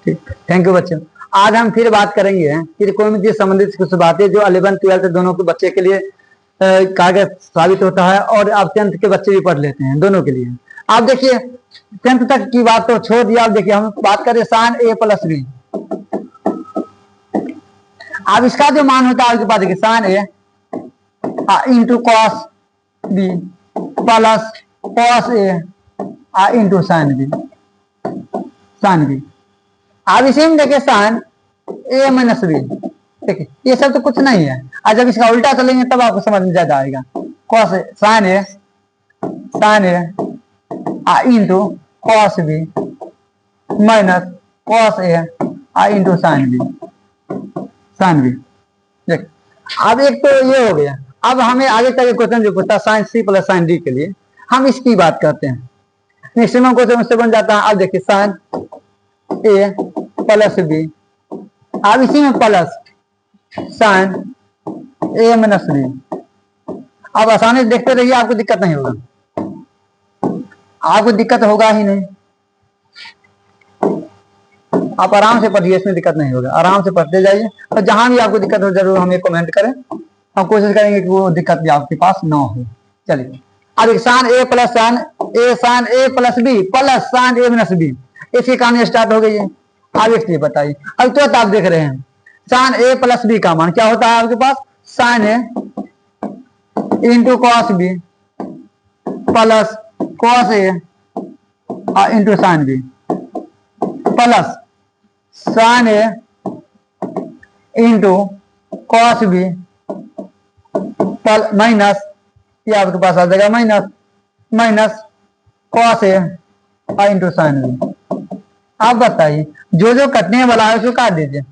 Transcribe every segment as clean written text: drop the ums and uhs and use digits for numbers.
ठीक, thank you बच्चों। आज हम फिर बात करेंगे त्रिकोणमिति से संबंधित कुछ बातें जो 11 12 दोनों के बच्चे के लिए कागज साबित होता है, और आप 10th के बच्चे भी पढ़ लेते हैं, दोनों के लिए। आप देखिए 10th तक की बात तो छोड़ दिया, आप देखिए हम बात करें साइन ए प्लस बी। अब इसका जो मान होता है आपके पास देखिए sine A into cos B plus cos A into sine B, sine B. अब इसी में देखिए साइन ए माइनस बी, देखिए ये सब तो कुछ नहीं है, और जब इसका उल्टा चलेंगे तब आपको समझ में ज्यादा आएगा। Cos sine A into cos B minus cos A into sine B, sine B. देख अब एक तो ये हो गया। अब हमें आगे का क्वेश्चन जो पूछता है sine C plus sine D के लिए, हम इसकी बात करते हैं। मैक्सिमम क्वेश्चन उससे बन जाता है। अब देखिए साइन ए प्लस बी, अब इसी में प्लस साइन ए माइनस बी। अब आसानी से देखते रहिए, आपको दिक्कत नहीं होगा, आपको दिक्कत होगा ही नहीं। आप आराम से पढ़िए, इसमें दिक्कत नहीं होगा, आराम से पढ़ते जाइए। और जहां भी आपको दिक्कत हो जरूर हमें कमेंट करें, हम कोशिश करेंगे कि वो दिक्कत भी आपके पास ना हो। चलिए अब साइन ए प्लस साइन ए प्लस बी प्लस साइन ए माइनस बी, इसकी कहानी स्टार्ट हो गई है। अब एक चीज बताइए, अब तो आप देख रहे हैं साइन ए प्लस बी का मान क्या होता है आपके पास, sine A into cos B plus cos A into sine B plus sine A into cos B minus, ये आपके पास आ जाएगा minus cos A into sine B. आप बताइए जो जो कटने वाला है उसको काट दीजिए,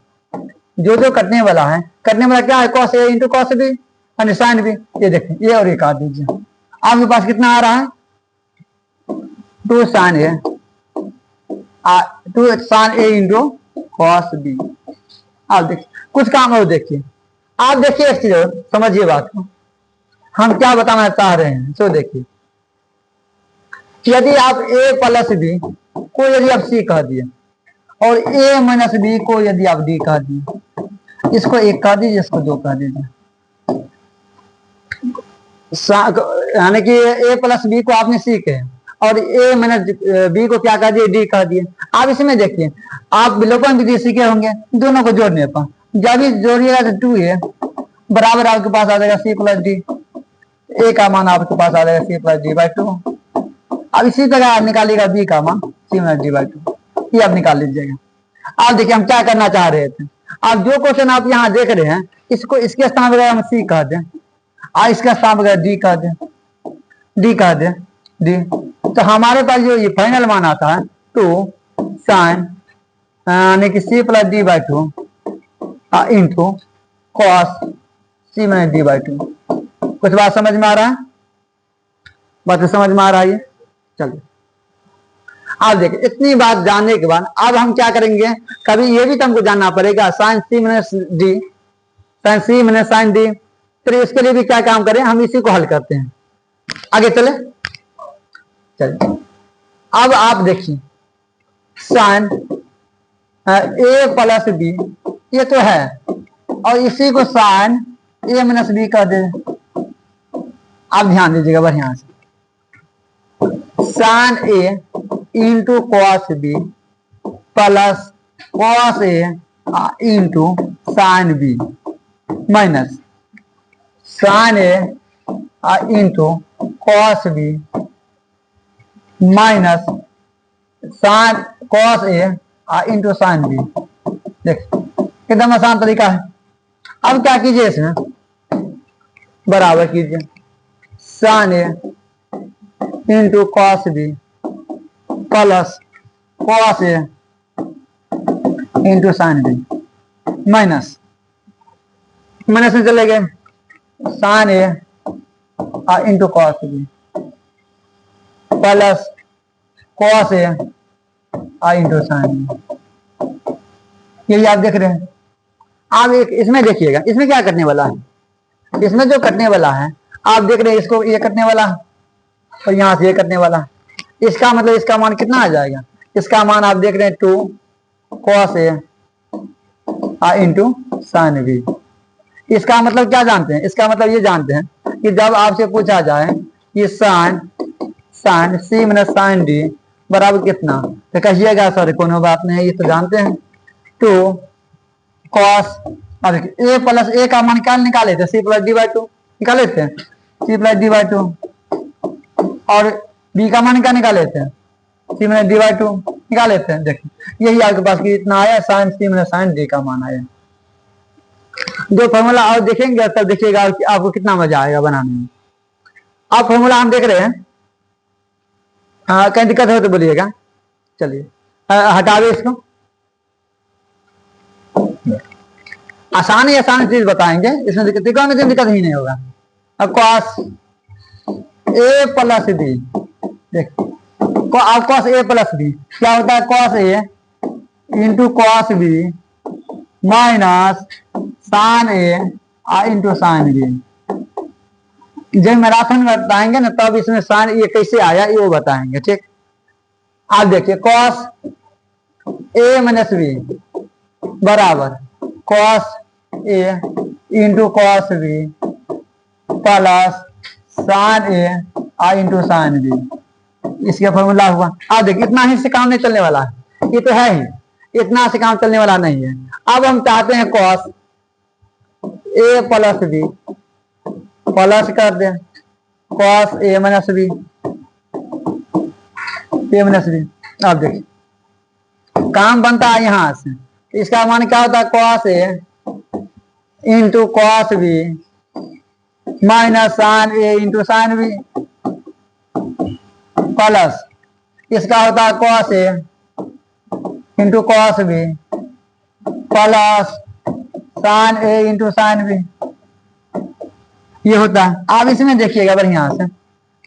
जो जो कटने वाला है, कटने वाला क्या है, cos A into cos B और साइन बी। ये देखिए ये और ये काट दीजिए, आपके पास कितना आ रहा है, 2 sign A into cos B. आप देखिए कुछ काम और देखिए, आप देखिए एक चीज और समझिए बात को, हम क्या बताना चाह रहे हैं। सो देखिए यदि आप ए प्लस बी को यदि आप सी कह दिए और ए माइनस बी को यदि आप डी कह दिए, इसको 1 कह दीजिए, इसको 2 कह दीजिए, यानी कि ए प्लस बी को आपने सी कहे और ए माइनस बी को क्या कह दिए, डी कह दिए। आप इसमें देखिए आप विलोपन विधि सीखे होंगे, दोनों को जोड़ने पर जब भी जोड़िएगा तो 2a बराबर आपके पास आ जाएगा सी प्लस डी, ए का मान आपके पास आ जाएगा सी प्लस डी बाई 2। अब इसी तरह आप निकालिएगा बी का मान सी माइनस डी बाई 2, ये आप निकाल लीजिएगा। आप देखिए हम क्या करना चाह रहे थे, आप जो क्वेश्चन आप यहाँ देख रहे हैं इसको इसके स्थान पर हम सी कह दें, इसका स्थान पर डी कह दें, डी कह दें डी, तो हमारे पास जो ये फाइनल मान आता है 2 साइन यानी कि C plus D by 2 into cos C minus D by 2। कुछ बात समझ में आ रहा है, बात समझ में आ रहा है। चलिए आप देखिए इतनी बात जानने के बाद अब हम क्या करेंगे, कभी ये भी तो हमको जानना पड़ेगा sign C minus D, sign C minus sine D, तो इसके लिए भी क्या काम करें, हम इसी को हल करते हैं। आगे चले, चलिए अब आप देखिए साइन ए प्लस बी ये तो है, और इसी को साइन ए माइनस बी कर दे। आप ध्यान दीजिएगा बढ़िया से, sine A into cos B plus cos A into sine B minus sine A into cos B minus sine cos A into sine B. देखिए एकदम आसान तरीका है। अब क्या कीजिए, इसमें बराबर कीजिए sine A into cos B plus cos A into sine B minus minus में चले गए sine A into cos B plus cos A into sine B. यही आप देख रहे हैं। आप एक इसमें देखिएगा, इसमें क्या करने वाला है, इसमें जो कटने वाला है आप देख रहे हैं, इसको ये कटने वाला है और यहां से ये कटने वाला है। इसका मतलब इसका मान कितना आ जाएगा, इसका मान आप देख रहे हैं 2 cos A into sine B. इसका मतलब क्या जानते हैं? इसका मतलब ये जानते हैं कि जब आपसे पूछा जाए कि sign sign C minus sine D बराबर कितना, तो कहिएगा सर कोनो बात नहीं, ये तो जानते हैं। टू कॉस, अब ए प्लस ए का मान क्या निकाले थे? C plus D by two निकाले थे, C plus D by two. और बी का मान क्या निकाले थे? C minus D by two निकाले थे। देखिए यही आपके पास कि इतना आया, sine C minus sine D का मान आया। दो फॉर्मूला और देखेंगे तब देखिएगा आपको कितना मजा आएगा बनाने में। अब फॉर्मूला हम देख रहे हैं, कहीं दिक्कत हो तो बोलिएगा। चलिए हटावे इसको, आसान चीज बताएंगे, इसमें दिक्कत में दिक्कत ही नहीं होगा। अब कॉस ए प्लस बी, देखिए अब कॉस ए प्लस बी क्या होता है? Cos A into cos B minus sine A into sine B. जब मैराथन बताएंगे ना तब इसमें साइन ये कैसे आया ये वो बताएंगे, ठीक। आप देखिए कॉस ए माइनस बी बराबर cos A into cos B plus sine A into sine B. इसका फॉर्मूला हुआ। आप देखिए इतना ही से काम नहीं चलने वाला है, ये तो है ही, इतना से काम चलने वाला नहीं है। अब हम चाहते हैं cos A plus B plus कर दें cos A minus B, A minus B. अब देखिए काम बनता है यहां से, इसका मान क्या होता है? Cos A into cos B minus sine A into sine B plus इसका होता है cos A into cos B plus sine A into sine B, ये होता है। आप इसमें देखिएगा बढ़िया से,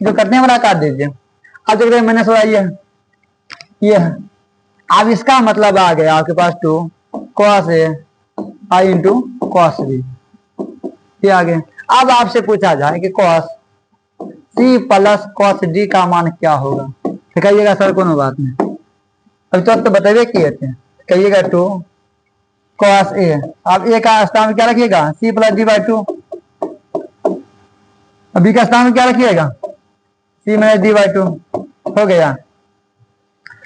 जो कटने वाला काट दीजिए। अब देख रहे हैं मैंने सोचा ये है। अब इसका मतलब आ गया आपके पास two cos A into cos B, ये आ गया। अब आपसे पूछा जाए कि cos C plus cos D का मान क्या होगा, तो कहिएगा सर कोनो बात नहीं, अभी तो बतेबे किए थे। कहिएगा टू कॉस ए, अब ए का स्थान में क्या रखिएगा? C plus D by two. B का स्थान में क्या रखिएगा? C minus D by two. हो गया।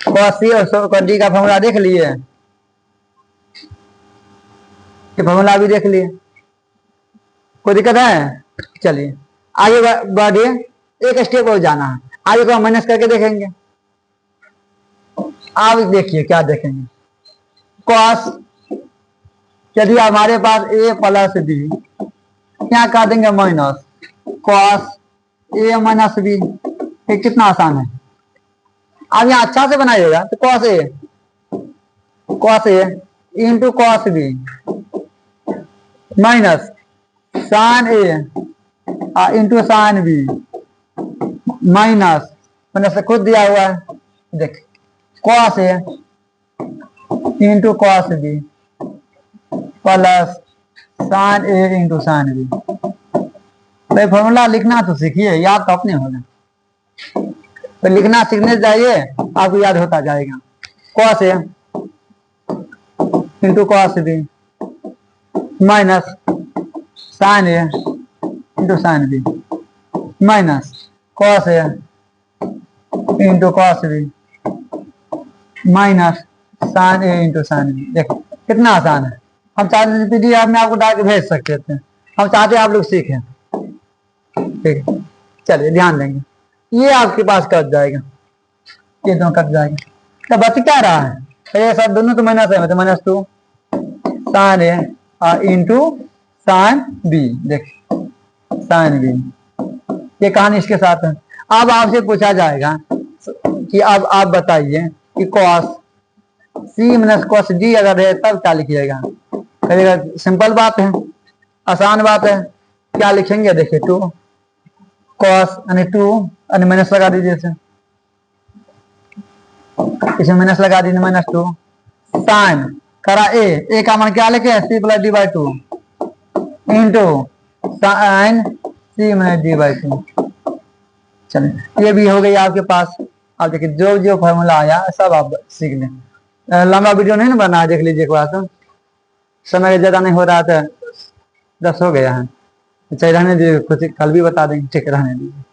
कॉस सी और डी का फॉर्मूला देख लिए, ये फॉर्मूला भी देख लिए, कोई दिक्कत है? चलिए आगे बढ़िए, एक स्टेप और जाना है, आगे को हम माइनस करके देखेंगे। आप देखिए क्या देखेंगे, कॉस यदि हमारे पास ए प्लस बी क्या कर देंगे? Minus cos A minus B. ये कितना आसान है। अब यहाँ अच्छा से बनाइएगा तो cos A into cos B minus sine A into sine B minus मैंने से खुद दिया हुआ है, देख cos A into cos B plus sine A into sine B. भाई फॉर्मूला लिखना तो सीखिए, याद तो अपने होगा, तो लिखना सीखने जाइए आपको याद होता जाएगा। Cos A into cos B minus sine A into sine B minus cos A into cos B minus sine A into sine B. देखो कितना आसान है। हम चाहते पीडीएफ में आपको डाल के भेज सकते थे, हम चाहते आप लोग सीखें, ठीक है। चलिए ध्यान देंगे, ये आपके पास कट जाएगा, ये दोनों कट जाएगा, तो बच क्या रहा है? तो ये सब दोनों तो माइनस है, मतलब minus two sign A into sine B. देखिए साइन बी, ये कहानी इसके साथ है। अब आपसे पूछा जाएगा कि अब आप बताइए कि cos C minus cos D अगर है तब क्या लिखिएगा? कहिएगा सिंपल बात है, आसान बात है। क्या लिखेंगे? देखिए टू कॉस यानी टू यानी माइनस लगा दीजिए, इसमें माइनस लगा दीजिए, माइनस टू साइन करा ए का मान क्या लिखे? C plus D by two into sine C minus D by two. चलिए ये भी हो गई आपके पास। अब देखिए जो जो फॉर्मूला आया सब आप सीख लें। लंबा वीडियो नहीं ना बना, देख लीजिए एक बार तो, समय ज्यादा नहीं हो रहा था, 10 हो गया है। अच्छा रहने दीजिए, कुछ कल भी बता देंगे, ठीक है रहने दीजिए।